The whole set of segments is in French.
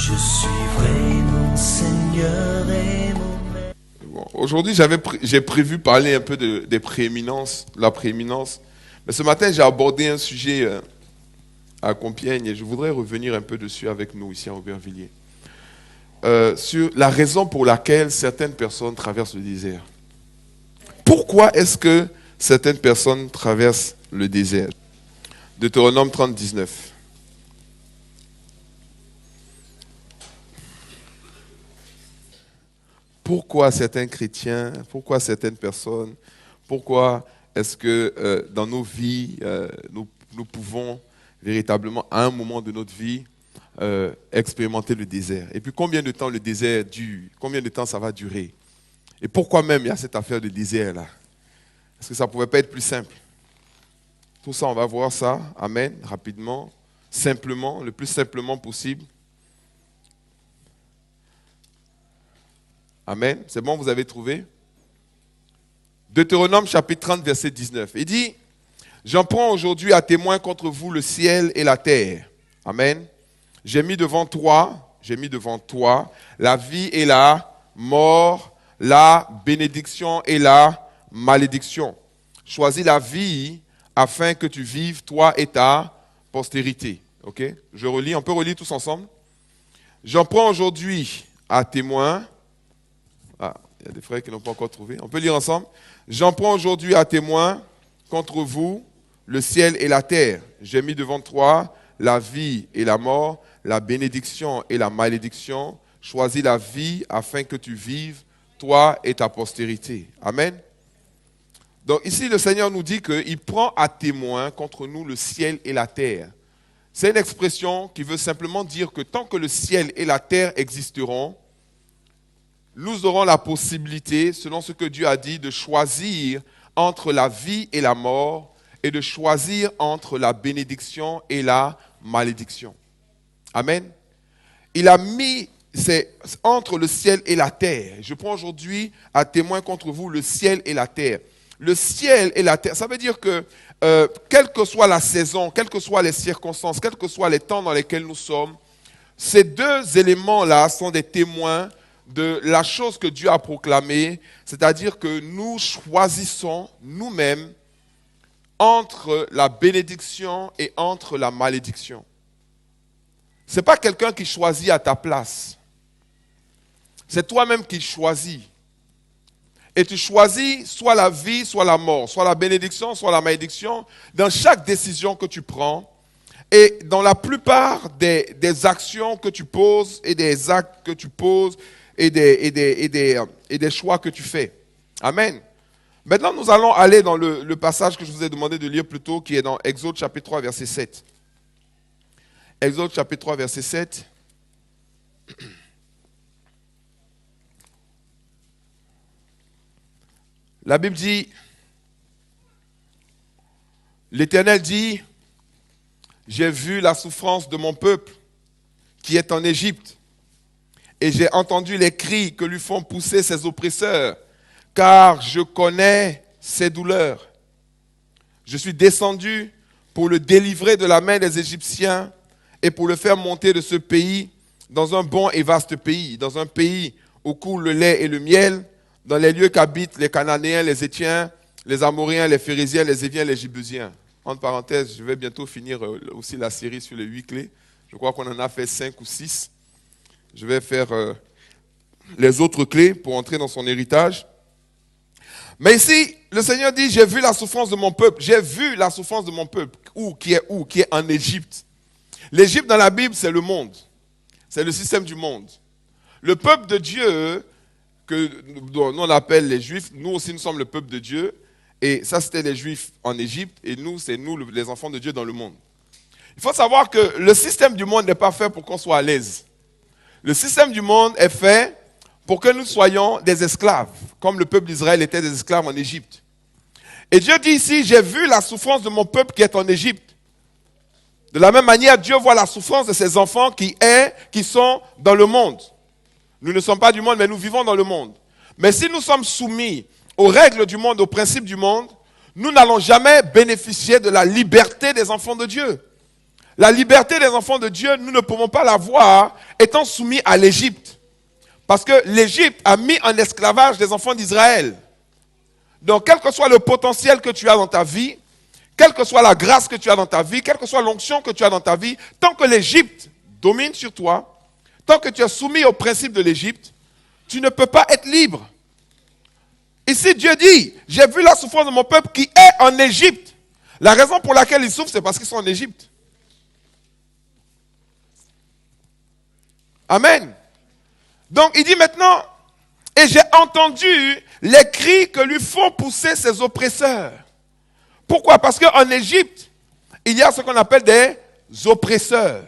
Je suivrai mon Seigneur et mon Maître. Bon, aujourd'hui, j'ai prévu parler un peu des prééminences, la prééminence. Mais ce matin, j'ai abordé un sujet à Compiègne et je voudrais revenir un peu dessus avec nous ici à Aubervilliers. Sur la raison pour laquelle certaines personnes traversent le désert. Pourquoi est-ce que certaines personnes traversent le désert? Deutéronome 30, 19. Pourquoi certains chrétiens, pourquoi certaines personnes, pourquoi est-ce que dans nos vies, nous pouvons véritablement, à un moment de notre vie, expérimenter le désert? Et puis combien de temps le désert dure? Combien de temps ça va durer? Et pourquoi même il y a cette affaire de désert-là? Est-ce que ça ne pouvait pas être plus simple? Tout ça, on va voir ça, amen, rapidement, simplement, le plus simplement possible. Amen. C'est bon, vous avez trouvé? Deutéronome chapitre 30, verset 19. Il dit, « J'en prends aujourd'hui à témoin contre vous le ciel et la terre. » Amen. « J'ai mis devant toi la vie et la mort, la bénédiction et la malédiction. Choisis la vie afin que tu vives, toi et ta postérité. » Ok? Je relis, on peut relire tous ensemble? « J'en prends aujourd'hui à témoin. » Ah, il y a des frères qui n'ont pas encore trouvé. On peut lire ensemble. « J'en prends aujourd'hui à témoin contre vous le ciel et la terre. J'ai mis devant toi la vie et la mort, la bénédiction et la malédiction. Choisis la vie afin que tu vives, toi et ta postérité. » Amen. Donc ici, le Seigneur nous dit qu'il prend à témoin contre nous le ciel et la terre. C'est une expression qui veut simplement dire que tant que le ciel et la terre existeront, nous aurons la possibilité, selon ce que Dieu a dit, de choisir entre la vie et la mort et de choisir entre la bénédiction et la malédiction. Amen. Il a mis, c'est entre le ciel et la terre. Je prends aujourd'hui à témoin contre vous le ciel et la terre. Le ciel et la terre, ça veut dire que quelle que soit la saison, quelles que soient les circonstances, quels que soient les temps dans lesquels nous sommes, ces deux éléments-là sont des témoins de la chose que Dieu a proclamée, c'est-à-dire que nous choisissons nous-mêmes entre la bénédiction et entre la malédiction. Ce n'est pas quelqu'un qui choisit à ta place. C'est toi-même qui choisis. Et tu choisis soit la vie, soit la mort, soit la bénédiction, soit la malédiction, dans chaque décision que tu prends et dans la plupart des actions que tu poses et des actes que tu poses et des choix que tu fais. Amen. Maintenant, nous allons aller dans le passage que je vous ai demandé de lire plus tôt, qui est dans Exode chapitre 3, verset 7. Exode chapitre 3, verset 7. La Bible dit, l'Éternel dit, « J'ai vu la souffrance de mon peuple qui est en Égypte, et j'ai entendu les cris que lui font pousser ses oppresseurs, car je connais ses douleurs. Je suis descendu pour le délivrer de la main des Égyptiens et pour le faire monter de ce pays dans un bon et vaste pays, dans un pays où coule le lait et le miel, dans les lieux qu'habitent les Cananéens, les Héthiens, les Amoréens, les Phérésiens, les Éviens, les Jébusiens. » Entre parenthèses, je vais bientôt finir aussi la série sur les 8 clés. Je crois qu'on en a fait 5 ou 6. Je vais faire les autres clés pour entrer dans son héritage. Mais ici, le Seigneur dit, j'ai vu la souffrance de mon peuple. J'ai vu la souffrance de mon peuple. Qui est en Égypte. L'Égypte dans la Bible, c'est le monde. C'est le système du monde. Le peuple de Dieu, que nous on appelle les Juifs, nous aussi nous sommes le peuple de Dieu. Et ça, c'était les Juifs en Égypte. Et nous, c'est nous, les enfants de Dieu dans le monde. Il faut savoir que le système du monde n'est pas fait pour qu'on soit à l'aise. Le système du monde est fait pour que nous soyons des esclaves, comme le peuple d'Israël était des esclaves en Égypte. Et Dieu dit ici, j'ai vu la souffrance de mon peuple qui est en Égypte. De la même manière, Dieu voit la souffrance de ses enfants qui sont dans le monde. Nous ne sommes pas du monde, mais nous vivons dans le monde. Mais si nous sommes soumis aux règles du monde, aux principes du monde, nous n'allons jamais bénéficier de la liberté des enfants de Dieu. La liberté des enfants de Dieu, nous ne pouvons pas l'avoir étant soumis à l'Égypte. Parce que l'Égypte a mis en esclavage les enfants d'Israël. Donc, quel que soit le potentiel que tu as dans ta vie, quelle que soit la grâce que tu as dans ta vie, quelle que soit l'onction que tu as dans ta vie, tant que l'Égypte domine sur toi, tant que tu es soumis aux principes de l'Égypte, tu ne peux pas être libre. Ici, Dieu dit, j'ai vu la souffrance de mon peuple qui est en Égypte. La raison pour laquelle ils souffrent, c'est parce qu'ils sont en Égypte. Amen. Donc, il dit maintenant, et j'ai entendu les cris que lui font pousser ses oppresseurs. Pourquoi? Parce qu'en Égypte, il y a ce qu'on appelle des oppresseurs.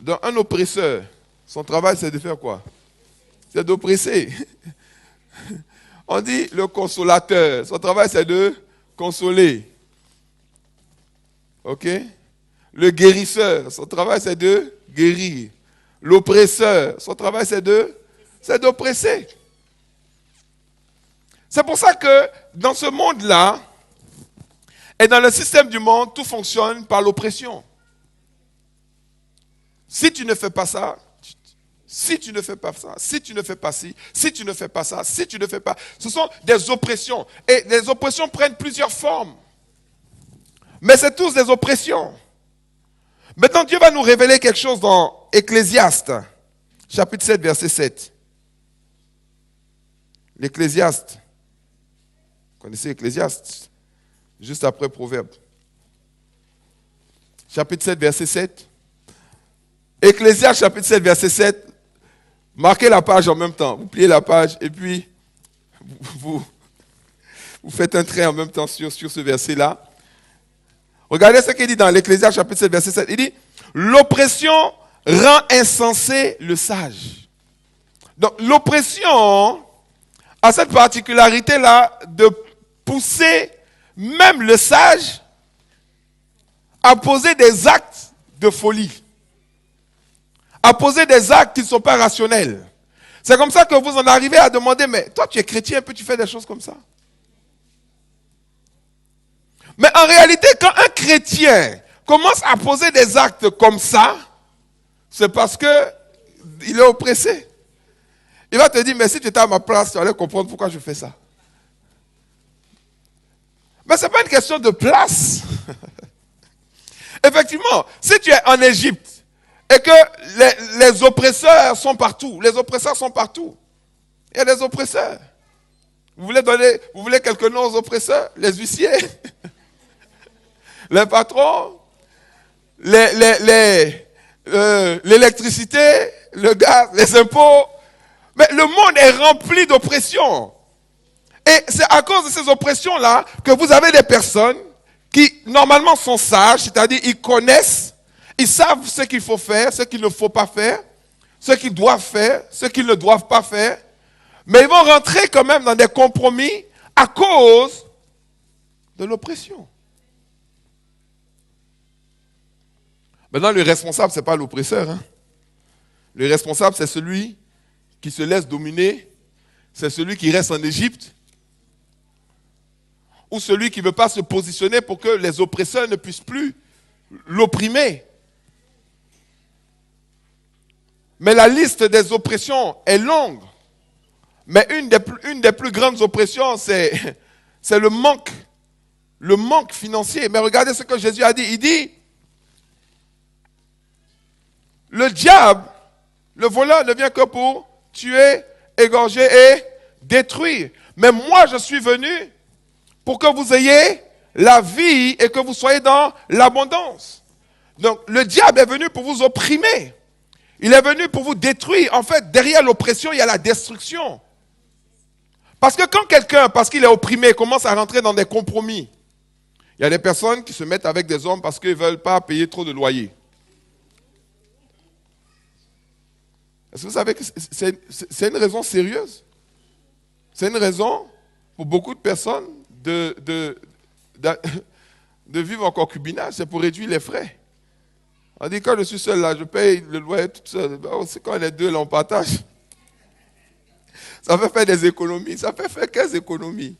Donc, un oppresseur, son travail, c'est de faire quoi? C'est d'oppresser. On dit le consolateur, son travail, c'est de consoler. Ok? Le guérisseur, son travail, c'est de guérir. L'oppresseur, son travail, c'est d'oppresser. C'est pour ça que dans ce monde-là, et dans le système du monde, tout fonctionne par l'oppression. Si tu ne fais pas ça, si tu ne fais pas ça, si tu ne fais pas ci, si tu ne fais pas ça, si tu ne fais pas... Ce sont des oppressions. Et les oppressions prennent plusieurs formes. Mais c'est tous des oppressions. Maintenant, Dieu va nous révéler quelque chose dans Ecclésiaste, chapitre 7, verset 7. L'Ecclésiaste. Vous connaissez Ecclésiaste? Juste après Proverbe. Chapitre 7, verset 7. Ecclésiaste, chapitre 7, verset 7. Marquez la page en même temps. Vous pliez la page et puis vous faites un trait en même temps sur ce verset-là. Regardez ce qu'il dit dans l'Ecclésiaste chapitre 7, verset 7. Il dit, l'oppression rend insensé le sage. Donc l'oppression a cette particularité-là de pousser même le sage à poser des actes de folie. À poser des actes qui ne sont pas rationnels. C'est comme ça que vous en arrivez à demander, mais toi tu es chrétien, puis tu fais des choses comme ça. Mais en réalité, quand un chrétien commence à poser des actes comme ça, c'est parce qu'il est oppressé. Il va te dire, mais si tu étais à ma place, tu allais comprendre pourquoi je fais ça. Mais ce n'est pas une question de place. Effectivement, si tu es en Égypte et que les oppresseurs sont partout, les oppresseurs sont partout. Il y a des oppresseurs. Vous voulez quelques noms aux oppresseurs? Les huissiers, les patrons, l'électricité, le gaz, les impôts. Mais le monde est rempli d'oppression. Et c'est à cause de ces oppressions-là que vous avez des personnes qui, normalement, sont sages, c'est-à-dire ils connaissent, ils savent ce qu'il faut faire, ce qu'il ne faut pas faire, ce qu'ils doivent faire, ce qu'ils ne doivent pas faire. Mais ils vont rentrer quand même dans des compromis à cause de l'oppression. Maintenant, le responsable, ce n'est pas l'oppresseur. Hein. Le responsable, c'est celui qui se laisse dominer, c'est celui qui reste en Égypte, ou celui qui ne veut pas se positionner pour que les oppresseurs ne puissent plus l'opprimer. Mais la liste des oppressions est longue. Mais une des plus grandes oppressions, c'est le manque financier. Mais regardez ce que Jésus a dit. Il dit, le diable, le voleur ne vient que pour tuer, égorger et détruire. Mais moi, je suis venu pour que vous ayez la vie et que vous soyez dans l'abondance. Donc, le diable est venu pour vous opprimer. Il est venu pour vous détruire. En fait, derrière l'oppression, il y a la destruction. Parce que quand quelqu'un, parce qu'il est opprimé, commence à rentrer dans des compromis, il y a des personnes qui se mettent avec des hommes parce qu'ils ne veulent pas payer trop de loyer. Est-ce que vous savez que c'est une raison sérieuse? C'est une raison pour beaucoup de personnes, de vivre en concubinage, c'est pour réduire les frais. On dit, quand je suis seul là, je paye le loyer tout seul. C'est quand les deux là, on partage. Ça fait faire des économies. Ça fait faire quelles économies?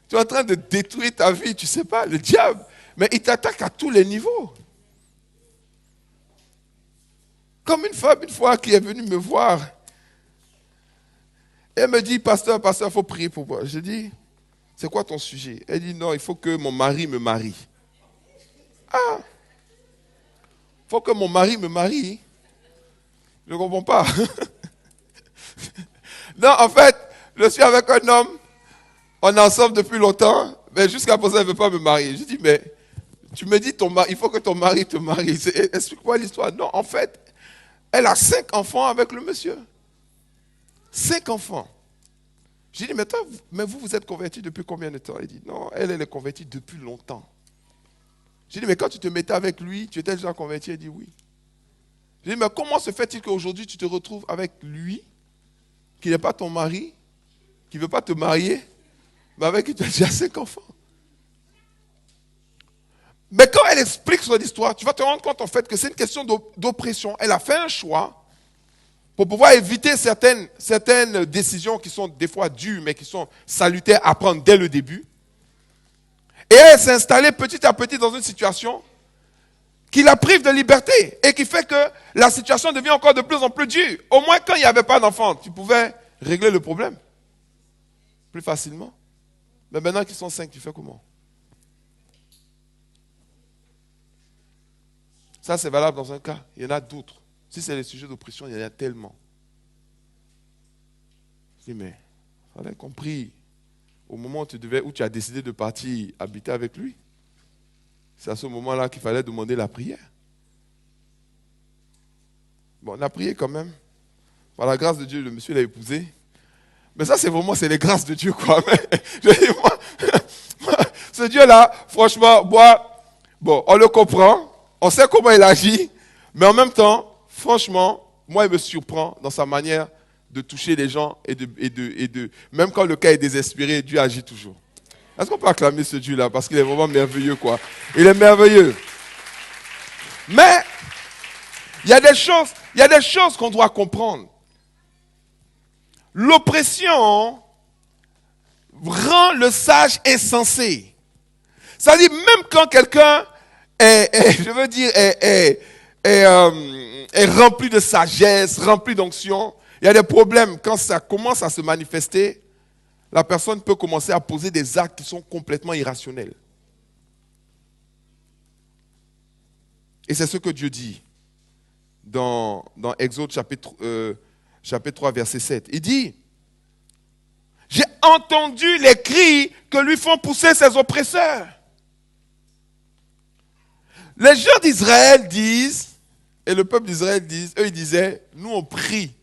Tu es en train de détruire ta vie, tu ne sais pas, le diable. Mais il t'attaque à tous les niveaux. Comme une femme, une fois, qui est venue me voir. Elle me dit, pasteur, il faut prier pour moi. Je dis, c'est quoi ton sujet? Elle dit, non, il faut que mon mari me marie. Ah, il faut que mon mari me marie. Je ne comprends pas. Non, en fait, je suis avec un homme, on est ensemble depuis longtemps, mais jusqu'à présent, elle ne veut pas me marier. Je dis, mais tu me dis, il faut que ton mari te marie. Explique-moi l'histoire. Non, en fait, elle a 5 enfants avec le monsieur. 5 enfants. J'ai dit, mais vous êtes converti depuis combien de temps? Elle dit, non, elle est convertie depuis longtemps. J'ai dit, mais quand tu te mettais avec lui, tu étais déjà converti? Elle dit, oui. J'ai dit, mais comment se fait-il qu'aujourd'hui, tu te retrouves avec lui, qui n'est pas ton mari, qui ne veut pas te marier, mais avec qui tu as déjà 5 enfants? Mais quand elle explique son histoire, tu vas te rendre compte en fait que c'est une question d'oppression. Elle a fait un choix pour pouvoir éviter certaines décisions qui sont des fois dures, mais qui sont salutaires à prendre dès le début. Et elle s'est installée petit à petit dans une situation qui la prive de liberté et qui fait que la situation devient encore de plus en plus dure. Au moins, quand il n'y avait pas d'enfant, tu pouvais régler le problème plus facilement. Mais maintenant qu'ils sont 5, tu fais comment? Ça, c'est valable dans un cas. Il y en a d'autres. Si c'est les sujets d'oppression, il y en a tellement. Je dis, mais il fallait compris au moment où tu as décidé de partir habiter avec lui. C'est à ce moment-là qu'il fallait demander la prière. Bon, on a prié quand même. Par la grâce de Dieu, le monsieur l'a épousé. Mais ça, c'est les grâces de Dieu, quoi. Mais, je dis, moi, ce Dieu-là, franchement, bon, on le comprend, on sait comment il agit, mais en même temps, franchement, moi, il me surprend dans sa manière de toucher les gens et même quand le cas est désespéré, Dieu agit toujours. Est-ce qu'on peut acclamer ce Dieu-là? Parce qu'il est vraiment merveilleux, quoi. Il est merveilleux. Mais, il y a des choses qu'on doit comprendre. L'oppression rend le sage insensé. Ça dit, même quand quelqu'un est rempli de sagesse, rempli d'onction, il y a des problèmes. Quand ça commence à se manifester, la personne peut commencer à poser des actes qui sont complètement irrationnels. Et c'est ce que Dieu dit dans Exode chapitre 3, verset 7. Il dit, j'ai entendu les cris que lui font pousser ses oppresseurs. Les gens d'Israël disent, et le peuple d'Israël disent, eux ils disaient, nous on prie.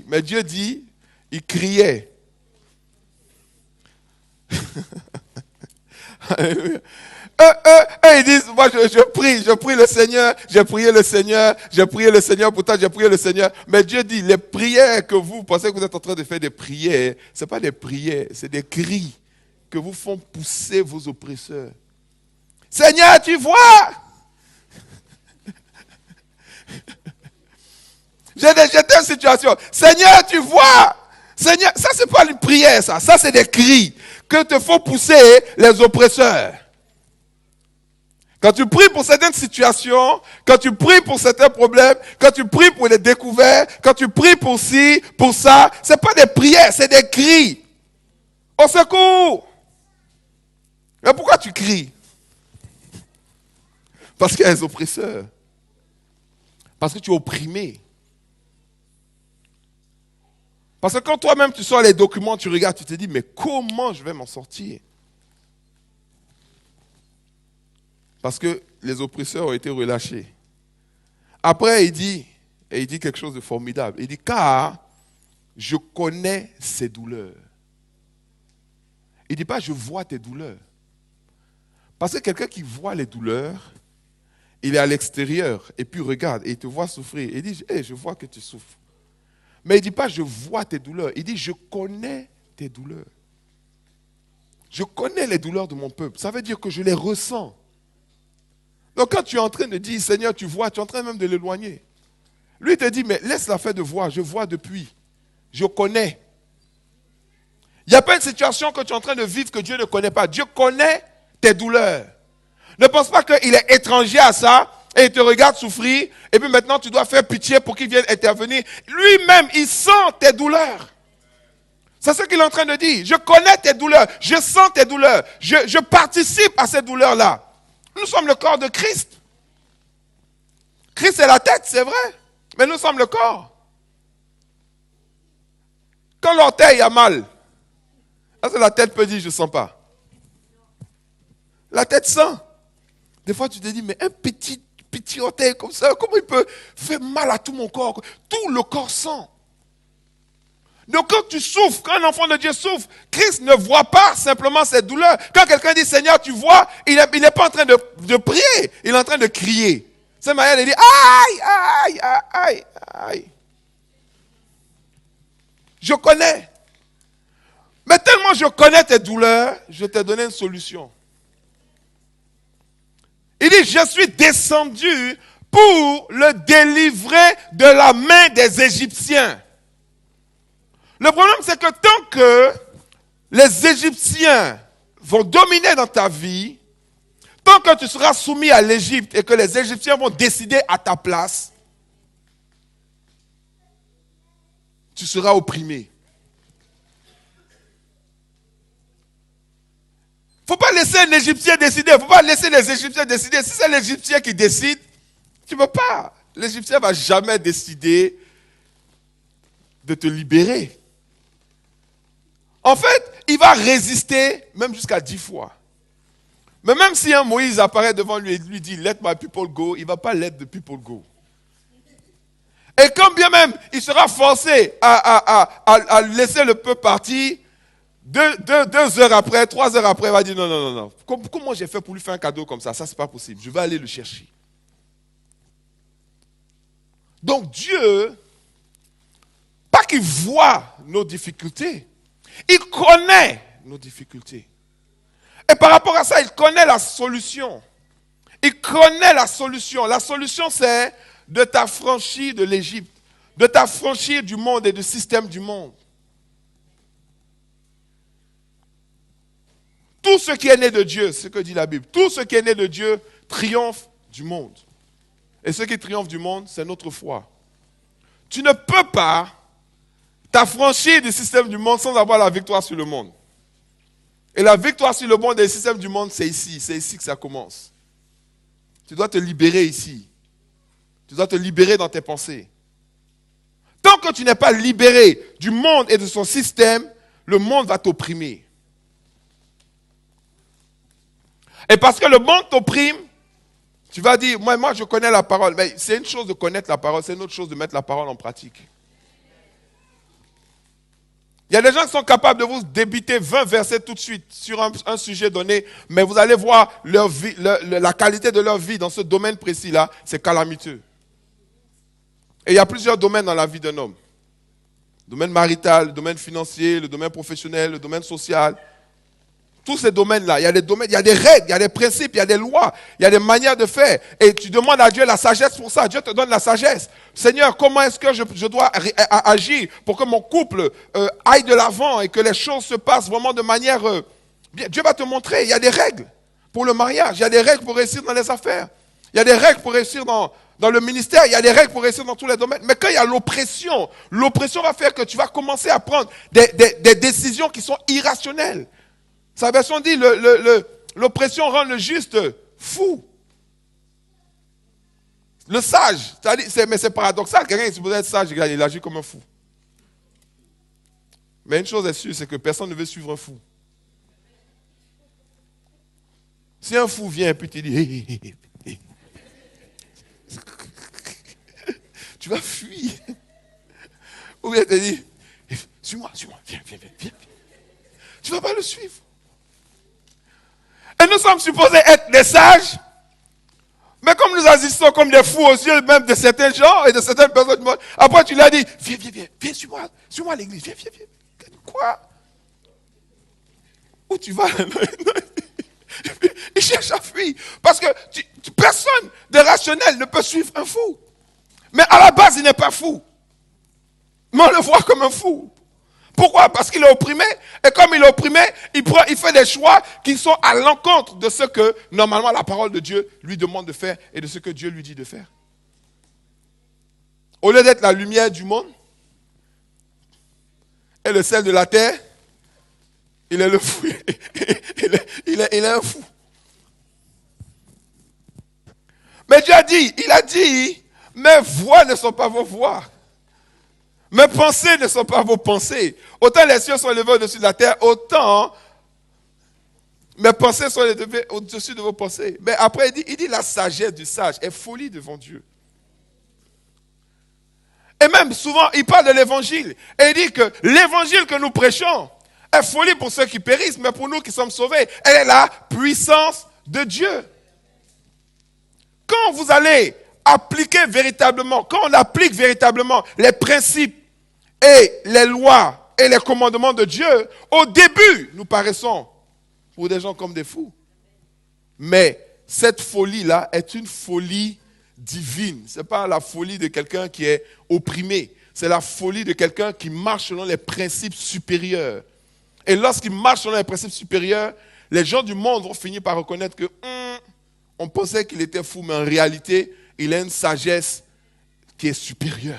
Mais Dieu dit, il criait. Eux, ils disent, moi je prie le Seigneur, j'ai prié le Seigneur, pourtant j'ai prié le Seigneur. Mais Dieu dit, les prières que vous pensez que vous êtes en train de faire des prières, ce n'est pas des prières, c'est des cris que vous font pousser vos oppresseurs. Seigneur, tu vois? J'étais en situation. Seigneur, tu vois? Seigneur, ça c'est pas une prière, ça c'est des cris que te font pousser les oppresseurs. Quand tu pries pour certaines situations, quand tu pries pour certains problèmes, quand tu pries pour les découvertes, quand tu pries pour ci, pour ça, ce n'est pas des prières, c'est des cris. Au secours! Mais pourquoi tu cries? Parce qu'il y a des oppresseurs. Parce que tu es opprimé. Parce que quand toi-même tu sors les documents, tu regardes, tu te dis, mais comment je vais m'en sortir? Parce que les oppresseurs ont été relâchés. Après, il dit quelque chose de formidable. Il dit, car je connais ses douleurs. Il ne dit pas, je vois tes douleurs. Parce que quelqu'un qui voit les douleurs, il est à l'extérieur, et puis regarde, et il te voit souffrir. Il dit, hey, je vois que tu souffres. Mais il ne dit pas, je vois tes douleurs. Il dit, je connais tes douleurs. Je connais les douleurs de mon peuple. Ça veut dire que je les ressens. Donc quand tu es en train de dire, Seigneur, tu vois, tu es en train même de l'éloigner. Lui te dit, mais laisse la fait de voir, je vois depuis. Je connais. Il n'y a pas une situation que tu es en train de vivre que Dieu ne connaît pas. Dieu connaît tes douleurs. Ne pense pas qu'il est étranger à ça et il te regarde souffrir et puis maintenant tu dois faire pitié pour qu'il vienne intervenir. Lui-même, il sent tes douleurs. C'est ce qu'il est en train de dire. Je connais tes douleurs, je sens tes douleurs, je participe à ces douleurs-là. Nous sommes le corps de Christ. Christ est la tête, c'est vrai, mais nous sommes le corps. Quand l'orteil a mal, est-ce que la tête peut dire je ne sens pas? La tête sent. Des fois tu te dis, mais un petit orteil comme ça, comment il peut faire mal à tout mon corps? Tout le corps sent. Donc quand tu souffres, quand un enfant de Dieu souffre, Christ ne voit pas simplement cette douleur. Quand quelqu'un dit Seigneur, tu vois, il n'est pas en train de prier, il est en train de crier. C'est manière de dire aïe, aïe, aïe, aïe, aïe. Je connais. Mais tellement je connais tes douleurs, je t'ai donné une solution. Il dit, je suis descendu pour le délivrer de la main des Égyptiens. Le problème, c'est que tant que les Égyptiens vont dominer dans ta vie, tant que tu seras soumis à l'Égypte et que les Égyptiens vont décider à ta place, tu seras opprimé. Il ne faut pas laisser un Égyptien décider, il ne faut pas laisser les Égyptiens décider. Si c'est l'Égyptien qui décide, tu ne peux pas. L'Égyptien ne va jamais décider de te libérer. En fait, il va résister même jusqu'à 10 fois. Mais même si un Moïse apparaît devant lui et lui dit « Let my people go », il ne va pas « let the people go ». Et quand bien même il sera forcé à laisser le peuple partir, 2 heures après, 3 heures après, il va dire « Non. Comment j'ai fait pour lui faire un cadeau comme ça? Ça, c'est pas possible. Je vais aller le chercher. » Donc Dieu, pas qu'il voit nos difficultés, il connaît nos difficultés. Et par rapport à ça, il connaît la solution. Il connaît la solution. La solution, c'est de t'affranchir de l'Égypte, de t'affranchir du monde et du système du monde. Tout ce qui est né de Dieu, c'est ce que dit la Bible, tout ce qui est né de Dieu triomphe du monde. Et ce qui triomphe du monde, c'est notre foi. Tu ne peux pas t'affranchir du système du monde sans avoir la victoire sur le monde. Et la victoire sur le monde et le système du monde, c'est ici que ça commence. Tu dois te libérer ici. Tu dois te libérer dans tes pensées. Tant que tu n'es pas libéré du monde et de son système, le monde va t'opprimer. Et parce que le monde t'opprime, tu vas dire, moi je connais la parole. Mais c'est une chose de connaître la parole, c'est une autre chose de mettre la parole en pratique. Il y a des gens qui sont capables de vous débiter 20 versets tout de suite sur un sujet donné, mais vous allez voir leur vie, la qualité de leur vie dans ce domaine précis-là, c'est calamiteux. Et il y a plusieurs domaines dans la vie d'un homme. Le domaine marital, le domaine financier, le domaine professionnel, le domaine social. Tous ces domaines-là, il y a des règles, il y a des principes, il y a des lois, il y a des manières de faire. Et tu demandes à Dieu la sagesse pour ça. Dieu te donne la sagesse. Seigneur, comment est-ce que je dois agir pour que mon couple aille de l'avant et que les choses se passent vraiment de manière... Dieu va te montrer, il y a des règles pour le mariage, il y a des règles pour réussir dans les affaires, il y a des règles pour réussir dans le ministère, il y a des règles pour réussir dans tous les domaines. Mais quand il y a l'oppression va faire que tu vas commencer à prendre des décisions qui sont irrationnelles. Sa version dit, l'oppression rend le juste fou. Le sage, mais c'est paradoxal, quelqu'un qui est supposé être sage, il agit comme un fou. Mais une chose est sûre, c'est que personne ne veut suivre un fou. Si un fou vient et puis tu dis, tu vas fuir. Ou bien tu dis, suis-moi, viens. Tu ne vas pas le suivre. Et nous sommes supposés être des sages, mais comme nous agissons comme des fous aux yeux même de certains gens et de certaines personnes du monde, après tu leur dis, viens, suis-moi à l'église, viens. Quoi? Où tu vas? Il cherche à fuir. Parce que personne de rationnel ne peut suivre un fou. Mais à la base, il n'est pas fou. Mais on le voit comme un fou. Pourquoi? Parce qu'il est opprimé. Et comme il est opprimé, il fait des choix qui sont à l'encontre de ce que, normalement, la parole de Dieu lui demande de faire et de ce que Dieu lui dit de faire. Au lieu d'être la lumière du monde et le sel de la terre, il est le fou. Il est un fou. Mais Dieu il a dit, mes voix ne sont pas vos voix. Mes pensées ne sont pas vos pensées. Autant les cieux sont élevés au-dessus de la terre, autant mes pensées sont élevées au-dessus de vos pensées. Mais après, il dit la sagesse du sage est folie devant Dieu. Et même souvent, il parle de l'évangile. Et il dit que l'évangile que nous prêchons est folie pour ceux qui périssent, mais pour nous qui sommes sauvés, elle est la puissance de Dieu. Quand vous allez appliquer véritablement, quand on applique véritablement les principes et les lois et les commandements de Dieu, au début, nous paraissons pour des gens comme des fous. Mais cette folie-là est une folie divine. Ce n'est pas la folie de quelqu'un qui est opprimé. C'est la folie de quelqu'un qui marche selon les principes supérieurs. Et lorsqu'il marche selon les principes supérieurs, les gens du monde vont finir par reconnaître que on pensait qu'il était fou, mais en réalité, il a une sagesse qui est supérieure.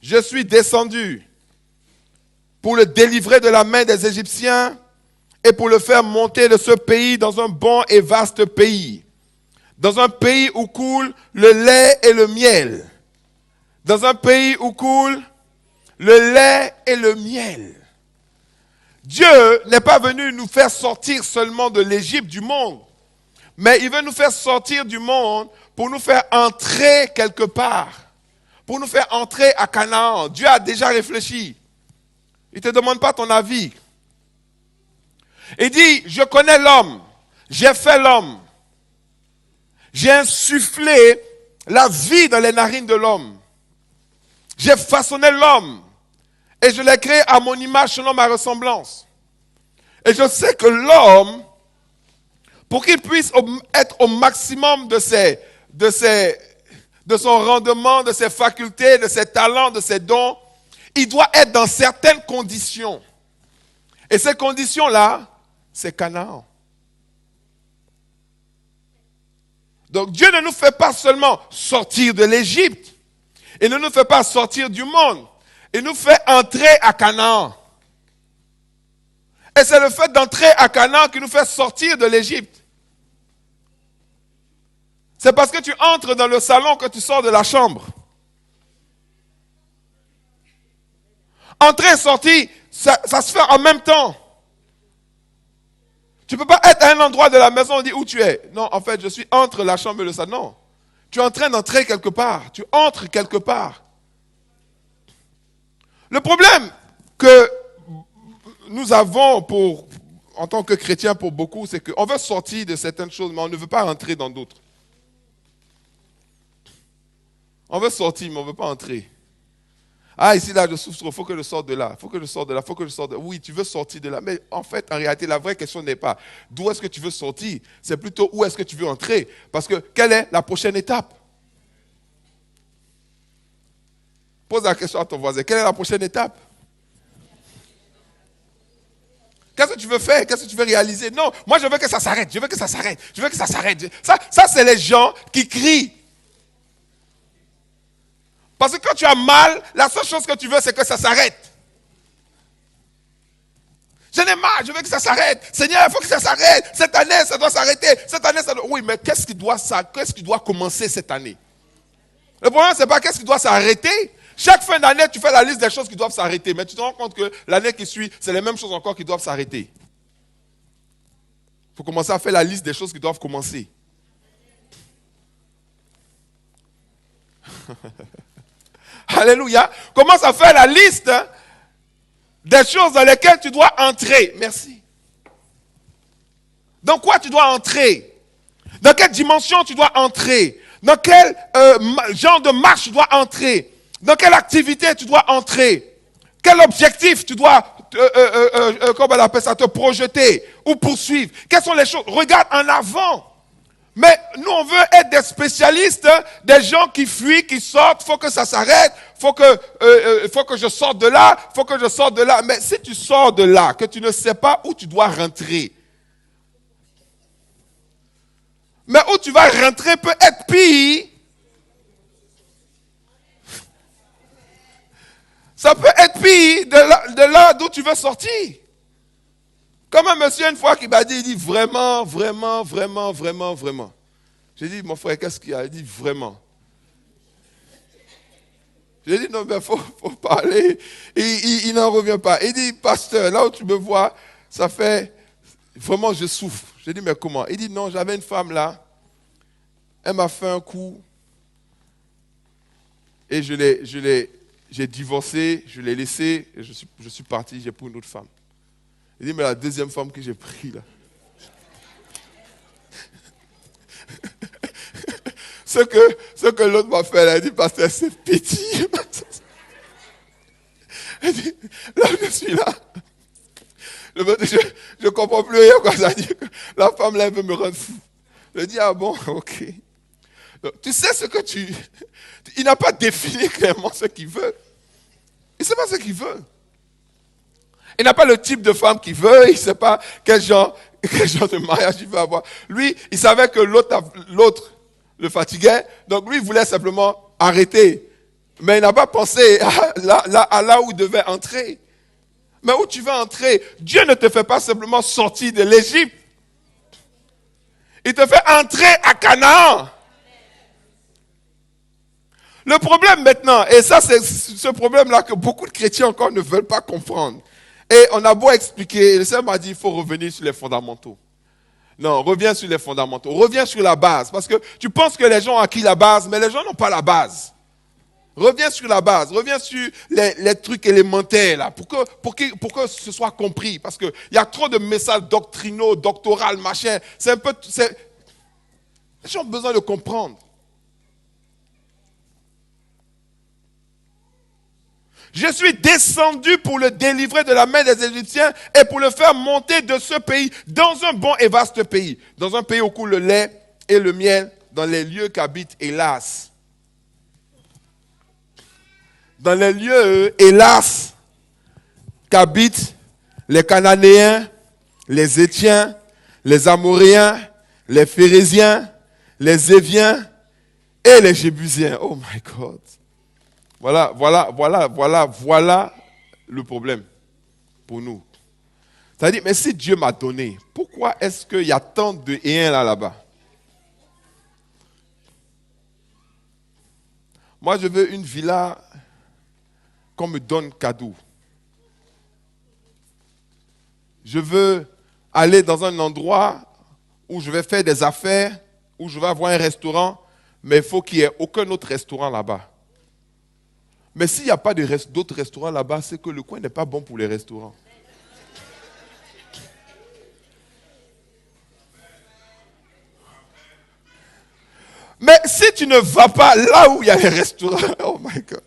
Je suis descendu pour le délivrer de la main des Égyptiens et pour le faire monter de ce pays dans un bon et vaste pays. Dans un pays où coule le lait et le miel. Dans un pays où coule le lait et le miel. Dieu n'est pas venu nous faire sortir seulement de l'Égypte, du monde. Mais il veut nous faire sortir du monde pour nous faire entrer quelque part. Pour nous faire entrer à Canaan. Dieu a déjà réfléchi. Il ne te demande pas ton avis. Il dit, je connais l'homme. J'ai fait l'homme. J'ai insufflé la vie dans les narines de l'homme. J'ai façonné l'homme. Et je l'ai créé à mon image selon ma ressemblance. Et je sais que l'homme, pour qu'il puisse être au maximum de son rendement, de ses facultés, de ses talents, de ses dons, il doit être dans certaines conditions. Et ces conditions-là, c'est Canaan. Donc Dieu ne nous fait pas seulement sortir de l'Égypte. Il ne nous fait pas sortir du monde. Il nous fait entrer à Canaan. Et c'est le fait d'entrer à Canaan qui nous fait sortir de l'Égypte. C'est parce que tu entres dans le salon que tu sors de la chambre. Entrer et sortir, ça se fait en même temps. Tu ne peux pas être à un endroit de la maison et dire où tu es. Non, en fait, je suis entre la chambre et le salon. Non. Tu es en train d'entrer quelque part. Tu entres quelque part. Le problème que nous avons en tant que chrétiens pour beaucoup, c'est qu'on veut sortir de certaines choses, mais on ne veut pas entrer dans d'autres. On veut sortir, mais on ne veut pas entrer. Ah, ici, là, je souffre, il faut que je sorte de là, il faut que je sorte de là, il faut que je sorte de là. Oui, tu veux sortir de là, mais en fait, en réalité, la vraie question n'est pas d'où est-ce que tu veux sortir, c'est plutôt où est-ce que tu veux entrer. Parce que quelle est la prochaine étape? Pose la question à ton voisin, quelle est la prochaine étape? Qu'est-ce que tu veux faire? Qu'est-ce que tu veux réaliser? Non, moi je veux que ça s'arrête, je veux que ça s'arrête, je veux que ça s'arrête. Ça c'est les gens qui crient. Parce que quand tu as mal, la seule chose que tu veux, c'est que ça s'arrête. J'en ai marre, je veux que ça s'arrête. Seigneur, il faut que ça s'arrête. Cette année, ça doit s'arrêter. Cette année, ça doit... Oui, mais qu'est-ce qui doit commencer cette année? Le problème, c'est pas qu'est-ce qui doit s'arrêter. Chaque fin d'année, tu fais la liste des choses qui doivent s'arrêter. Mais tu te rends compte que l'année qui suit, c'est les mêmes choses encore qui doivent s'arrêter. Il faut commencer à faire la liste des choses qui doivent commencer. Alléluia. Commence à faire la liste des choses dans lesquelles tu dois entrer. Merci. Dans quoi tu dois entrer? Dans quelle dimension tu dois entrer? Dans quel genre de marche tu dois entrer? Dans quelle activité tu dois entrer? Quel objectif tu dois, comment on appelle ça, te projeter ou poursuivre? Quelles sont les choses? Regarde en avant. Mais nous, on veut être des spécialistes, des gens qui fuient, qui sortent. Faut que ça s'arrête. Faut que je sorte de là. Faut que je sorte de là. Mais si tu sors de là, que tu ne sais pas où tu dois rentrer, mais où tu vas rentrer peut être pire. Ça peut être pire de là d'où tu veux sortir. Comme un monsieur une fois qui m'a dit, il dit vraiment. J'ai dit, mon frère, qu'est-ce qu'il y a? Il dit vraiment. J'ai dit, non, mais faut parler. Il n'en revient pas. Il dit, pasteur, là où tu me vois, ça fait, vraiment, je souffre. J'ai dit, mais comment? Il dit, non, j'avais une femme là. Elle m'a fait un coup. Et j'ai divorcé, je l'ai laissé, et je suis parti, j'ai pris une autre femme. Il dit, mais la deuxième femme que j'ai prise là. Ce que l'autre m'a fait là, il dit, pasteur, c'est petit. Il dit, là je suis là. Je ne comprends plus rien quand ça dit. La femme là, elle veut me rendre fou. Je dis, ah bon, ok. Donc, tu sais ce que il n'a pas défini clairement ce qu'il veut. Il ne sait pas ce qu'il veut. Il n'a pas le type de femme qu'il veut. Il ne sait pas quel genre de mariage il veut avoir. Lui, il savait que l'autre le fatiguait. Donc lui, il voulait simplement arrêter. Mais il n'a pas pensé à là où il devait entrer. Mais où tu veux entrer? Dieu ne te fait pas simplement sortir de l'Égypte. Il te fait entrer à Canaan. Le problème maintenant, et ça c'est ce problème-là que beaucoup de chrétiens encore ne veulent pas comprendre. Et on a beau expliquer, le Seigneur m'a dit, il faut revenir sur les fondamentaux. Non, reviens sur les fondamentaux, reviens sur la base. Parce que tu penses que les gens ont acquis la base, mais les gens n'ont pas la base. Reviens sur la base, reviens sur les trucs élémentaires là, pour que ce soit compris. Parce qu'il y a trop de messages doctrinaux, doctoraux, machin. Les gens ont besoin de comprendre. Je suis descendu pour le délivrer de la main des Égyptiens et pour le faire monter de ce pays dans un bon et vaste pays. Dans un pays où coule le lait et le miel, dans les lieux qu'habite hélas. Dans les lieux, hélas, qu'habitent les Cananéens, les Héthiens, les Amoréens, les Phérésiens, les Éviens et les Jébusiens. Oh my God. Voilà le problème pour nous. C'est-à-dire, mais si Dieu m'a donné, pourquoi est-ce qu'il y a tant de hains là-bas? Moi, je veux une villa qu'on me donne cadeau. Je veux aller dans un endroit où je vais faire des affaires, où je vais avoir un restaurant, mais il faut qu'il n'y ait aucun autre restaurant là-bas. Mais s'il n'y a pas d'autres restaurants là-bas, c'est que le coin n'est pas bon pour les restaurants. Mais si tu ne vas pas là où il y a les restaurants, oh my God,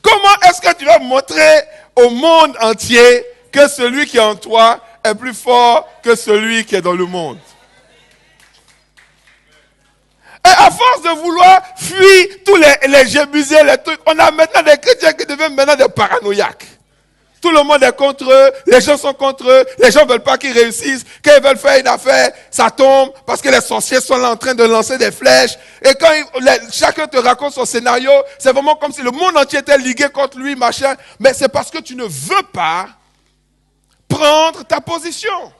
comment est-ce que tu vas montrer au monde entier que celui qui est en toi est plus fort que celui qui est dans le monde? Et à force de vouloir fuir tous les Jébusiens, les trucs, on a maintenant des chrétiens qui deviennent maintenant des paranoïaques. Tout le monde est contre eux, les gens sont contre eux, les gens ne veulent pas qu'ils réussissent. Quand ils veulent faire une affaire, ça tombe parce que les sorciers sont là en train de lancer des flèches. Et quand chacun te raconte son scénario, c'est vraiment comme si le monde entier était ligué contre lui, machin. Mais c'est parce que tu ne veux pas prendre ta position.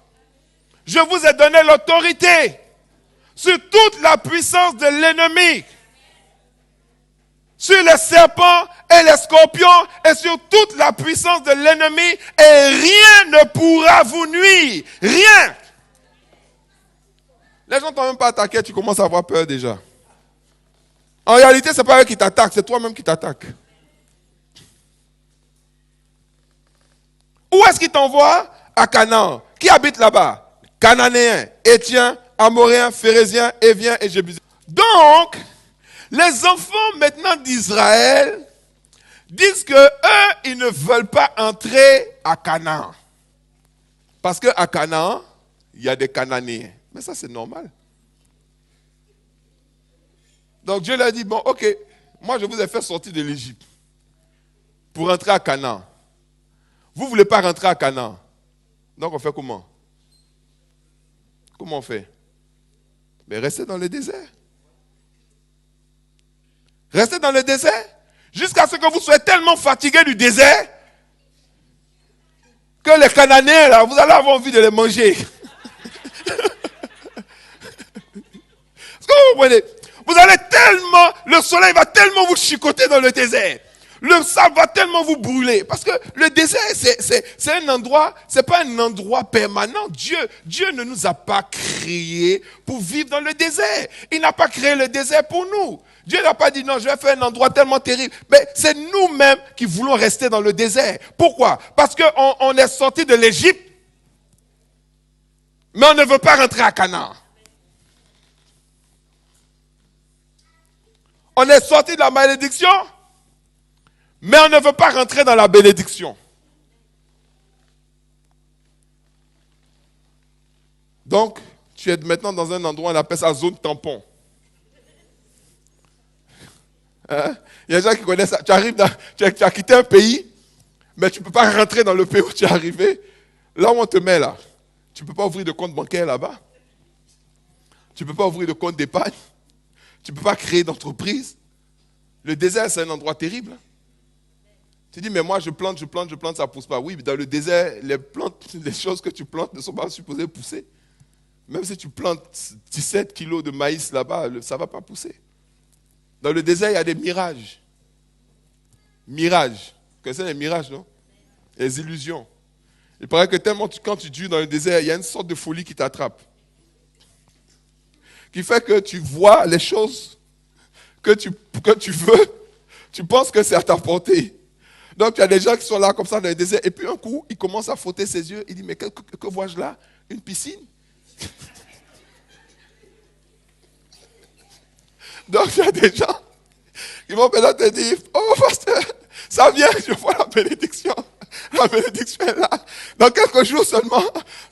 Je vous ai donné l'autorité sur toute la puissance de l'ennemi, sur les serpents et les scorpions et sur toute la puissance de l'ennemi, et rien ne pourra vous nuire. Rien. Les gens ne t'ont même pas attaqué, tu commences à avoir peur déjà. En réalité, ce n'est pas eux qui t'attaquent, c'est toi-même qui t'attaques. Où est-ce qu'ils t'envoient? À Canaan. Qui habite là-bas? Cananéens, Héthiens, Amoréens, Phérésiens, Éviens et Jébusiens. Donc, les enfants maintenant d'Israël disent que eux, ils ne veulent pas entrer à Canaan. Parce qu'à Canaan, il y a des Cananéens. Mais ça, c'est normal. Donc Dieu leur dit, bon, ok, moi je vous ai fait sortir de l'Égypte pour rentrer à Canaan. Vous ne voulez pas rentrer à Canaan. Donc on fait comment? Comment on fait? Mais restez dans le désert. Restez dans le désert jusqu'à ce que vous soyez tellement fatigués du désert que les Cananéens, là, vous allez avoir envie de les manger. Est-ce que vous comprenez? Vous allez tellement, le soleil va tellement vous chicoter dans le désert. Le sable va tellement vous brûler. Parce que le désert, c'est un endroit, c'est pas un endroit permanent. Dieu ne nous a pas créés pour vivre dans le désert. Il n'a pas créé le désert pour nous. Dieu n'a pas dit non, je vais faire un endroit tellement terrible. Mais c'est nous-mêmes qui voulons rester dans le désert. Pourquoi? Parce qu'on est sorti de l'Égypte, mais on ne veut pas rentrer à Canaan. On est sorti de la malédiction, mais on ne veut pas rentrer dans la bénédiction. Donc, tu es maintenant dans un endroit, on appelle ça zone tampon. Hein? Il y a des gens qui connaissent ça. Tu as quitté un pays, mais tu ne peux pas rentrer dans le pays où tu es arrivé. Là où on te met là, tu ne peux pas ouvrir de compte bancaire là-bas. Tu ne peux pas ouvrir de compte d'épargne. Tu ne peux pas créer d'entreprise. Le désert, c'est un endroit terrible. Tu dis, mais moi, je plante, ça ne pousse pas. Oui, mais dans le désert, les choses que tu plantes ne sont pas supposées pousser. Même si tu plantes 17 kilos de maïs là-bas, ça ne va pas pousser. Dans le désert, il y a des mirages. Mirages. Vous connaissez les mirages, non? Les illusions. Il paraît que tellement quand tu dures dans le désert, il y a une sorte de folie qui t'attrape. Qui fait que tu vois les choses que tu veux, tu penses que c'est à ta portée. Donc, il y a des gens qui sont là comme ça dans le désert, et puis un coup, il commence à frotter ses yeux, il dit, mais que vois-je là? Une piscine? Donc, il y a des gens qui vont maintenant te dire, oh, pasteur, ça vient, je vois la bénédiction. La bénédiction est là. Dans quelques jours seulement,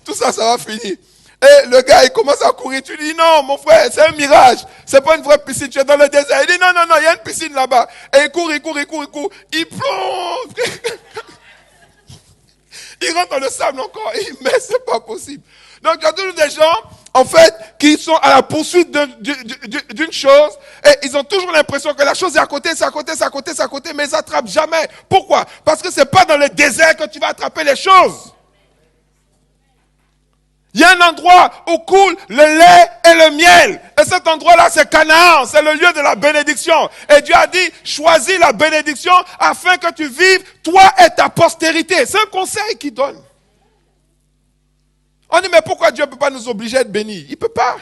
tout ça, ça va finir. Et le gars, il commence à courir. Tu dis, non, mon frère, c'est un mirage. C'est pas une vraie piscine. Tu es dans le désert. Il dit, non, il y a une piscine là-bas. Et il court. Il plonge. Il rentre dans le sable encore. Mais c'est pas possible. Donc, il y a toujours des gens, en fait, qui sont à la poursuite d'une chose. Et ils ont toujours l'impression que la chose est à côté, mais ils n'attrapent jamais. Pourquoi? Parce que c'est pas dans le désert que tu vas attraper les choses. Il y a un endroit où coule le lait et le miel. Et cet endroit-là, c'est Canaan. C'est le lieu de la bénédiction. Et Dieu a dit, choisis la bénédiction afin que tu vives, toi et ta postérité. C'est un conseil qu'il donne. On dit, mais pourquoi Dieu ne peut pas nous obliger à être bénis? Il ne peut pas.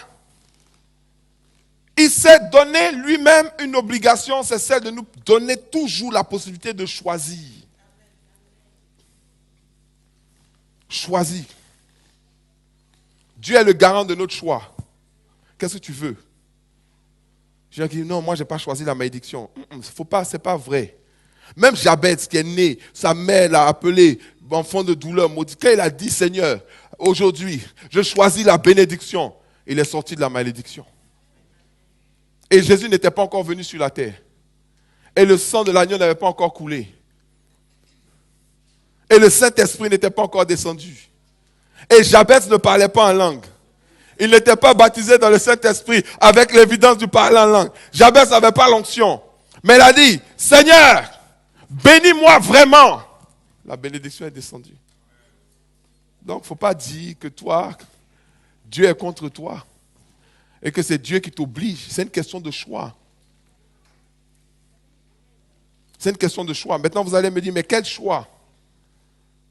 Il s'est donné lui-même une obligation, c'est celle de nous donner toujours la possibilité de choisir. Choisis. Dieu est le garant de notre choix. Qu'est-ce que tu veux? Je dis, non, moi je n'ai pas choisi la malédiction. Faut pas, c'est pas vrai. Même Jabez qui est né, sa mère l'a appelé enfant de douleur maudit. Quand il a dit, Seigneur, aujourd'hui, je choisis la bénédiction, il est sorti de la malédiction. Et Jésus n'était pas encore venu sur la terre. Et le sang de l'agneau n'avait pas encore coulé. Et le Saint-Esprit n'était pas encore descendu. Et Jabez ne parlait pas en langue. Il n'était pas baptisé dans le Saint-Esprit avec l'évidence du parler en langue. Jabez n'avait pas l'onction. Mais il a dit, Seigneur, bénis-moi vraiment. La bénédiction est descendue. Donc, il ne faut pas dire que toi, Dieu est contre toi. Et que c'est Dieu qui t'oblige. C'est une question de choix. C'est une question de choix. Maintenant, vous allez me dire, mais quel choix?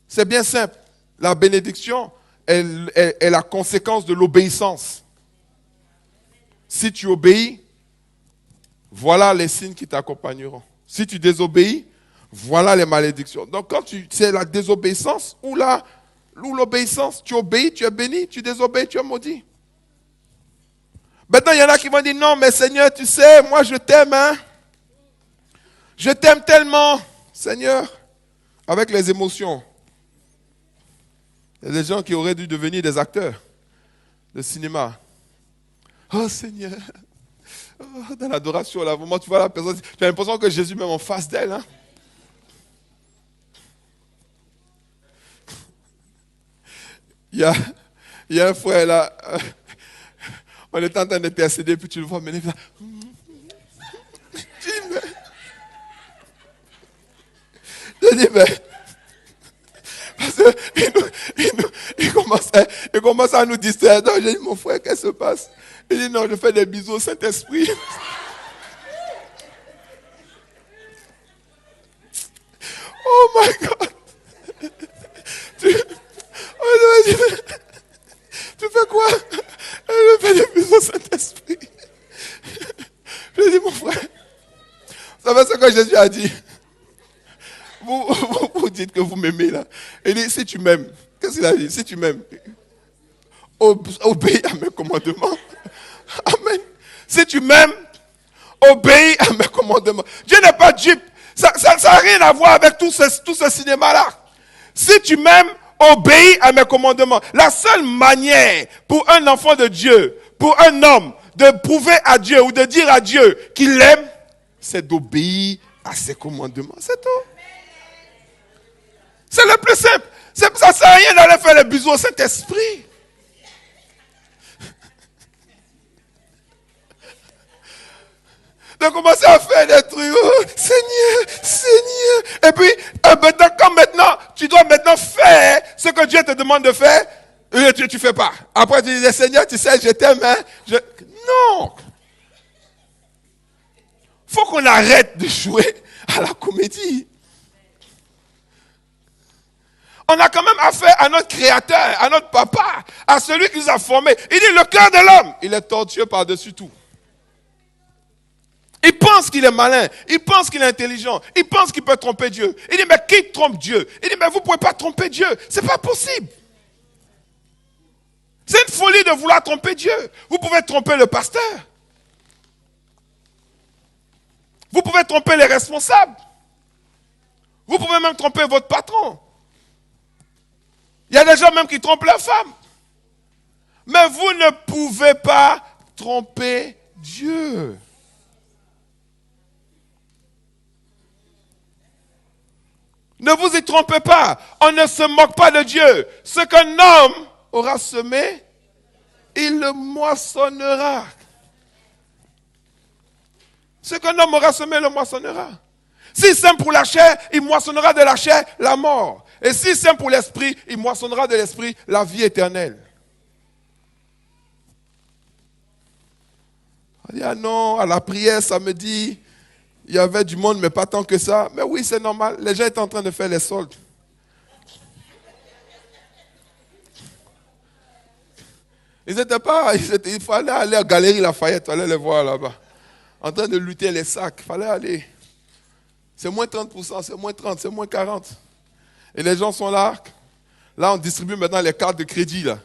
C'est bien simple. La bénédiction est la conséquence de l'obéissance. Si tu obéis, voilà les signes qui t'accompagneront. Si tu désobéis, voilà les malédictions. Donc quand c'est la désobéissance ou l'obéissance, tu obéis, tu es béni, tu désobéis, tu es maudit. Maintenant, il y en a qui vont dire, non, mais Seigneur, tu sais, moi je t'aime, hein. Je t'aime tellement. Seigneur, avec les émotions. Il y a des gens qui auraient dû devenir des acteurs de cinéma. Oh Seigneur, oh, dans l'adoration, là, vraiment, tu vois la personne, tu as l'impression que Jésus est même en face d'elle. Hein? Il y a un frère là, on est en train d'intercéder, puis tu le vois mener. Je dis, mais parce il commence à nous distraire. Donc, j'ai dit, mon frère, qu'est-ce qui se passe? Il dit, non, je fais des bisous au Saint-Esprit. Oh my God! Tu fais quoi? Je fais des bisous au Saint-Esprit. Je lui ai dit, mon frère, vous savez ce que Jésus a dit? Vous dites que vous m'aimez là. Il dit, si tu m'aimes, qu'est-ce qu'il a dit? Si tu m'aimes, obéis à mes commandements. Amen. Si tu m'aimes, obéis à mes commandements. Dieu n'est pas dupe. Ça n'a rien à voir avec tout ce cinéma-là. Si tu m'aimes, obéis à mes commandements. La seule manière pour un enfant de Dieu, pour un homme, de prouver à Dieu ou de dire à Dieu qu'il l'aime, c'est d'obéir à ses commandements. C'est tout. C'est le plus simple. Ça ne sert à rien d'aller faire les bisous au Saint-Esprit. De commencer à faire des trucs. Oh, Seigneur, Seigneur. Et puis, maintenant, tu dois maintenant faire ce que Dieu te demande de faire. Et tu ne fais pas. Après, tu dis, Seigneur, tu sais, je t'aime. Hein? Non. Il faut qu'on arrête de jouer à la comédie. On a quand même affaire à notre créateur, à notre papa, à celui qui nous a formés. Il dit, le cœur de l'homme, il est tortueux par-dessus tout. Il pense qu'il est malin, il pense qu'il est intelligent, il pense qu'il peut tromper Dieu. Il dit, mais qui trompe Dieu? Il dit, mais vous ne pouvez pas tromper Dieu. Ce n'est pas possible. C'est une folie de vouloir tromper Dieu. Vous pouvez tromper le pasteur. Vous pouvez tromper les responsables. Vous pouvez même tromper votre patron. Il y a des gens même qui trompent leurs femmes. Mais vous ne pouvez pas tromper Dieu. Ne vous y trompez pas. On ne se moque pas de Dieu. Ce qu'un homme aura semé, il le moissonnera. Ce qu'un homme aura semé, il le moissonnera. S'il sème pour la chair, il moissonnera de la chair la mort. Et s'il sème pour l'esprit, il moissonnera de l'esprit la vie éternelle. On dit, ah non, à la prière samedi, il y avait du monde, mais pas tant que ça. Mais oui, c'est normal. Les gens étaient en train de faire les soldes. Il fallait aller à Galerie Lafayette, il fallait les voir là-bas. En train de lutter les sacs, il fallait aller. C'est moins 30%, c'est moins 30%, c'est moins 40%. Et les gens sont là. Là, on distribue maintenant les cartes de crédit. Là.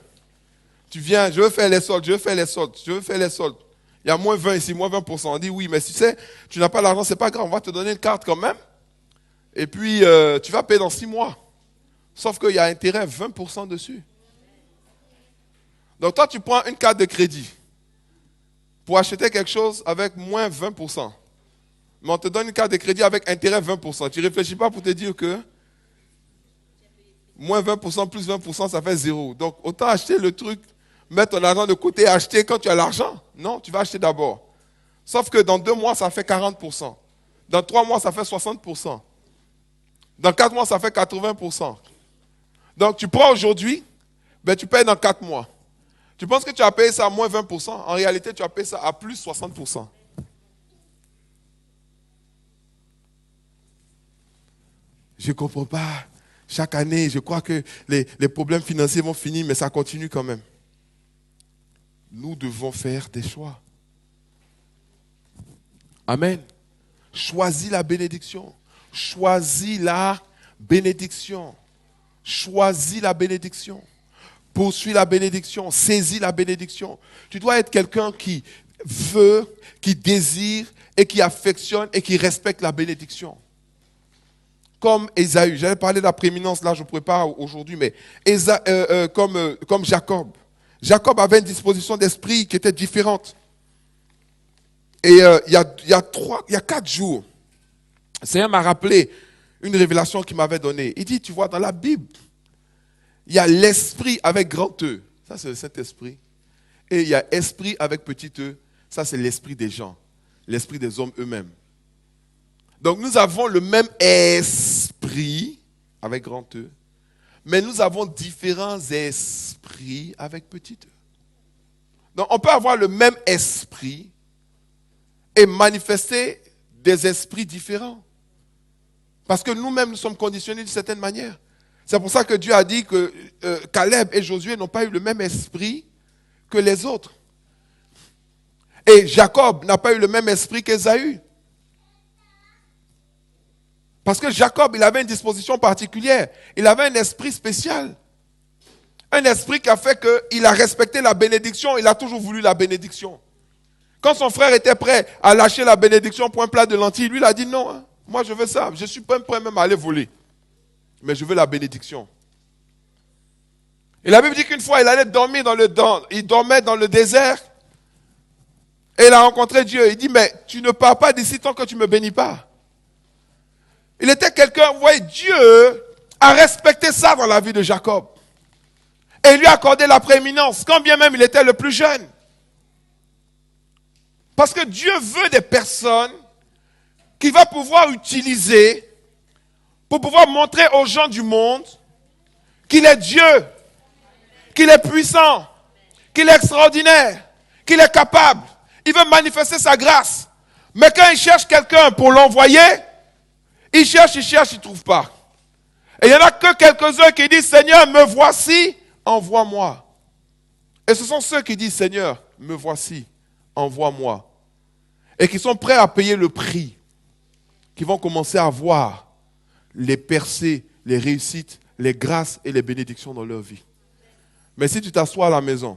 Tu viens, je veux faire les soldes, je veux faire les soldes, je veux faire les soldes. Il y a moins 20 ici, moins 20%. On dit oui, mais tu sais, tu n'as pas l'argent, c'est pas grave, on va te donner une carte quand même. Et puis, tu vas payer dans 6 mois. Sauf qu'il y a intérêt 20% dessus. Donc toi, tu prends une carte de crédit pour acheter quelque chose avec moins 20%. Mais on te donne une carte de crédit avec intérêt 20%. Tu ne réfléchis pas pour te dire que moins 20% plus 20%, ça fait 0. Donc autant acheter le truc, mettre ton argent de côté et acheter quand tu as l'argent. Non, tu vas acheter d'abord. Sauf que dans 2 mois, ça fait 40%. Dans 3 mois, ça fait 60%. Dans 4 mois, ça fait 80%. Donc tu prends aujourd'hui, ben, tu payes dans 4 mois. Tu penses que tu as payé ça à moins 20%. En réalité, tu as payé ça à plus 60%. Je ne comprends pas. Chaque année, je crois que les problèmes financiers vont finir, mais ça continue quand même. Nous devons faire des choix. Amen. Choisis la bénédiction. Choisis la bénédiction. Choisis la bénédiction. Poursuis la bénédiction. Saisis la bénédiction. Tu dois être quelqu'un qui veut, qui désire et qui affectionne et qui respecte la bénédiction. comme Ésaü. J'allais parler de la prééminence, là je ne pourrais pas aujourd'hui, mais comme Jacob. Jacob avait une disposition d'esprit qui était différente. Et il y a 4 jours, le Seigneur m'a rappelé une révélation qu'il m'avait donnée. Il dit, tu vois, dans la Bible, il y a l'esprit avec grand E. Ça, c'est le Saint-Esprit. Et il y a esprit avec petit e. Ça, c'est l'esprit des gens. L'esprit des hommes eux-mêmes. Donc, nous avons le même esprit avec grand E. Mais nous avons différents esprits avec petit e. Donc, on peut avoir le même esprit et manifester des esprits différents. Parce que nous-mêmes, nous sommes conditionnés d'une certaine manière. C'est pour ça que Dieu a dit que Caleb et Josué n'ont pas eu le même esprit que les autres. Et Jacob n'a pas eu le même esprit qu'Ésaü. Parce que Jacob, il avait une disposition particulière. Il avait un esprit spécial. Un esprit qui a fait qu'il a respecté la bénédiction. Il a toujours voulu la bénédiction. Quand son frère était prêt à lâcher la bénédiction pour un plat de lentilles, lui, il a dit non, hein, moi je veux ça. Je suis pas prêt même à aller voler. Mais je veux la bénédiction. Et la Bible dit qu'une fois, il allait dormir il dormait dans le désert. Et il a rencontré Dieu. Il dit, mais tu ne pars pas d'ici tant que tu ne me bénis pas. Il était quelqu'un, vous voyez, Dieu a respecté ça dans la vie de Jacob. Et il lui a accordé la prééminence, quand bien même il était le plus jeune. Parce que Dieu veut des personnes qu'il va pouvoir utiliser pour pouvoir montrer aux gens du monde qu'il est Dieu, qu'il est puissant, qu'il est extraordinaire, qu'il est capable. Il veut manifester sa grâce. Mais quand il cherche quelqu'un pour l'envoyer, il cherche, il ne trouve pas. Et il n'y en a que quelques-uns qui disent, Seigneur, me voici, envoie-moi. Et ce sont ceux qui disent, Seigneur, me voici, envoie-moi. Et qui sont prêts à payer le prix, qui vont commencer à voir les percées, les réussites, les grâces et les bénédictions dans leur vie. Mais si tu t'assois à la maison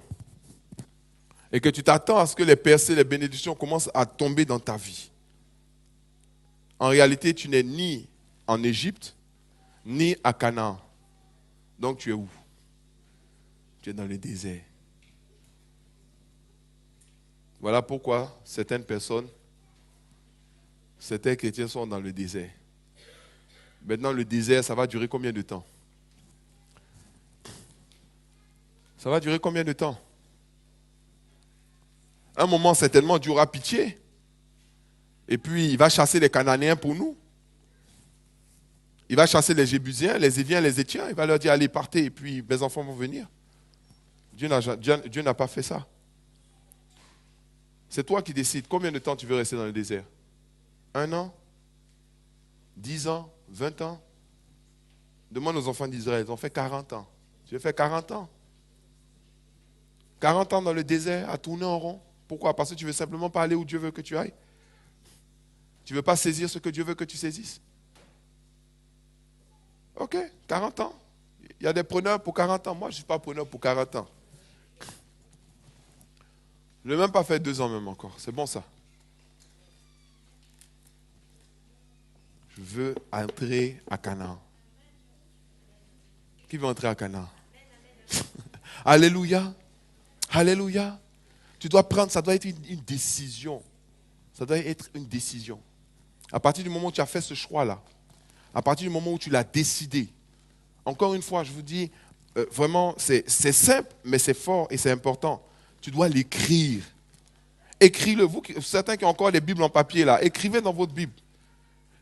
et que tu t'attends à ce que les percées, les bénédictions commencent à tomber dans ta vie, en réalité, tu n'es ni en Égypte, ni à Canaan. Donc tu es où? Tu es dans le désert. Voilà pourquoi certaines personnes, certains chrétiens sont dans le désert. Maintenant, le désert, ça va durer combien de temps? Ça va durer combien de temps? Un moment, certainement, Dieu aura pitié. Et puis, il va chasser les Cananéens pour nous. Il va chasser les Jébusiens, les Éviens, les Étiens. Il va leur dire, allez, partez, et puis mes enfants vont venir. Dieu n'a pas fait ça. C'est toi qui décides combien de temps tu veux rester dans le désert. 1 an? 10 ans? 20 ans? Demande aux enfants d'Israël, ils ont fait 40 ans. Tu veux faire 40 ans? 40 ans dans le désert, à tourner en rond. Pourquoi? Parce que tu ne veux simplement pas aller où Dieu veut que tu ailles. Tu ne veux pas saisir ce que Dieu veut que tu saisisses. Ok, 40 ans. Il y a des preneurs pour 40 ans. Moi, je ne suis pas preneur pour 40 ans. Je n'ai même pas fait 2 ans même encore. C'est bon ça. Je veux entrer à Canaan. Qui veut entrer à Canaan? Alléluia. Alléluia. Tu dois prendre, ça doit être une décision. Ça doit être une décision. À partir du moment où tu as fait ce choix-là, à partir du moment où tu l'as décidé, encore une fois, je vous dis, vraiment, c'est simple, mais c'est fort et c'est important. Tu dois l'écrire. Écris-le. Vous, certains qui ont encore les Bibles en papier, là, écrivez dans votre Bible.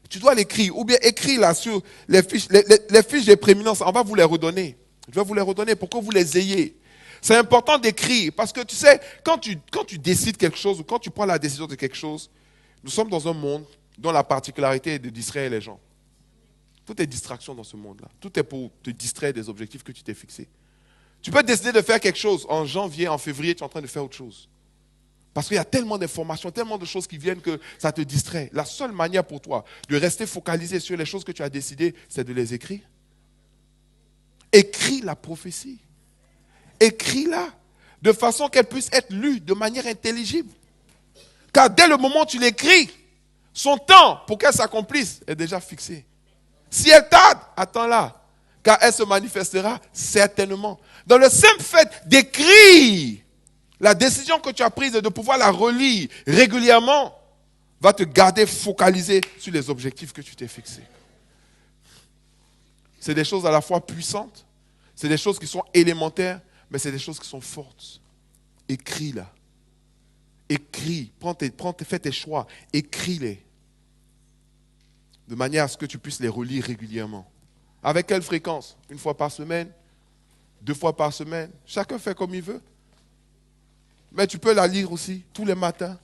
Tu dois l'écrire. Ou bien écris là sur les fiches des prééminences. On va vous les redonner. Je vais vous les redonner pour que vous les ayez. C'est important d'écrire. Parce que tu sais, quand tu décides quelque chose ou quand tu prends la décision de quelque chose, nous sommes dans un monde dont la particularité est de distraire les gens. Tout est distraction dans ce monde-là. Tout est pour te distraire des objectifs que tu t'es fixés. Tu peux décider de faire quelque chose en janvier, en février, tu es en train de faire autre chose. Parce qu'il y a tellement d'informations, tellement de choses qui viennent que ça te distrait. La seule manière pour toi de rester focalisé sur les choses que tu as décidées, c'est de les écrire. Écris la prophétie. Écris-la de façon qu'elle puisse être lue de manière intelligible. Car dès le moment où tu l'écris, son temps pour qu'elle s'accomplisse est déjà fixé. Si elle tarde, attends-la, car elle se manifestera certainement. Dans le simple fait d'écrire, la décision que tu as prise de pouvoir la relire régulièrement va te garder focalisé sur les objectifs que tu t'es fixés. C'est des choses à la fois puissantes, c'est des choses qui sont élémentaires, mais c'est des choses qui sont fortes. Écris-la. Écris, fais tes choix, écris-les. De manière à ce que tu puisses les relire régulièrement. Avec quelle fréquence? 1 fois par semaine? 2 fois par semaine? Chacun fait comme il veut. Mais tu peux la lire aussi tous les matins,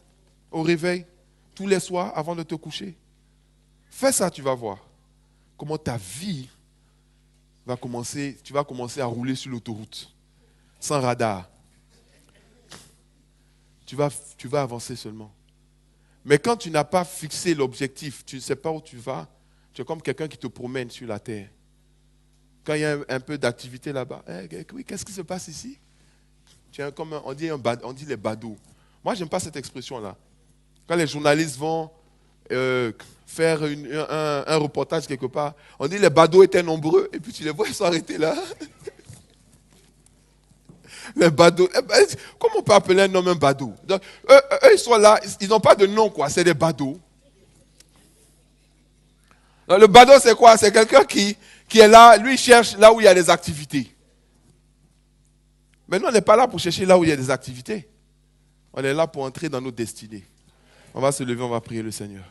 au réveil, tous les soirs avant de te coucher. Fais ça, tu vas voir comment ta vie va commencer, tu vas commencer à rouler sur l'autoroute, sans radar. Tu vas avancer seulement. Mais quand tu n'as pas fixé l'objectif, tu ne sais pas où tu vas, tu es comme quelqu'un qui te promène sur la terre. Quand il y a un peu d'activité là-bas, oui, qu'est-ce qui se passe ici? Tu es comme on dit les badauds. Moi, je n'aime pas cette expression-là. Quand les journalistes vont faire un reportage quelque part, on dit les badauds étaient nombreux, et puis tu les vois, ils sont arrêtés là. Les badauds. Comment on peut appeler un homme un badaud? Donc, eux, ils sont là, ils n'ont pas de nom, quoi. C'est des badauds. Donc, le badaud, c'est quoi? C'est quelqu'un qui est là, lui, il cherche là où il y a des activités. Mais nous, on n'est pas là pour chercher là où il y a des activités. On est là pour entrer dans nos destinées. On va se lever, on va prier le Seigneur.